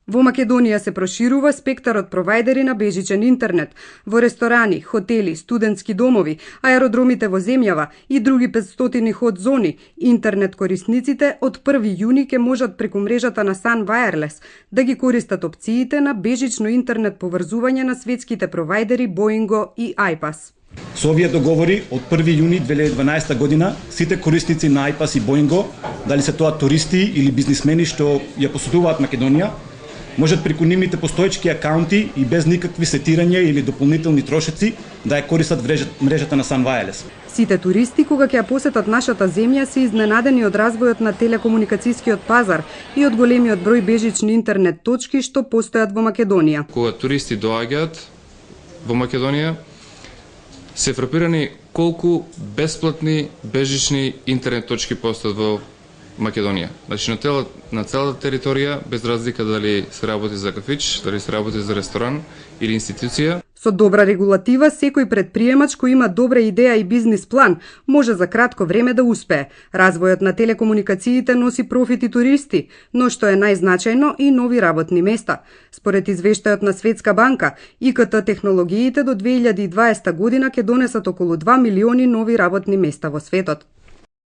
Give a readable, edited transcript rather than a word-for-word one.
Во Македонија се проширува спектарот провајдери на бежичен интернет. Во ресторани, хотели, студентски домови, аеродромите во земјава и други 500 ход зони, интернет корисниците од 1 јуни ќе можат преку мрежата на Sun Wireless да ги користат опциите на бежично интернет поврзување на светските провајдери Boingo и iPass. Со овие договори од 1 јуни 2012 година сите корисници на iPass и Boingo, дали се тоа туристи или бизнисмени што ја посетуваат Македонија, можат преку нивните постоечки акаунти и без никакви сетирања или дополнителни трошоци да ја користат мрежата на Sun Wireless. Сите туристи кога ќе ја посетат нашата земја се изненадени од развојот на телекомуникацијскиот пазар и од големиот број бежични интернет точки што постојат во Македонија. Кога туристи доаѓаат во Македонија, се фрапирани колку бесплатни бежични интернет точки постојат во Македонија. Значи на целата територија, без разлика дали се работи за кафич, дали се работи за ресторан или институција. Со добра регулатива, секој предприемач кој има добра идеја и бизнис план може за кратко време да успее. Развојот на телекомуникациите носи профит и туристи, но што е најзначајно и нови работни места. Според извештајот на Светска банка, ИКТ технологиите до 2020 година ќе донесат околу 2 милиони нови работни места во светот.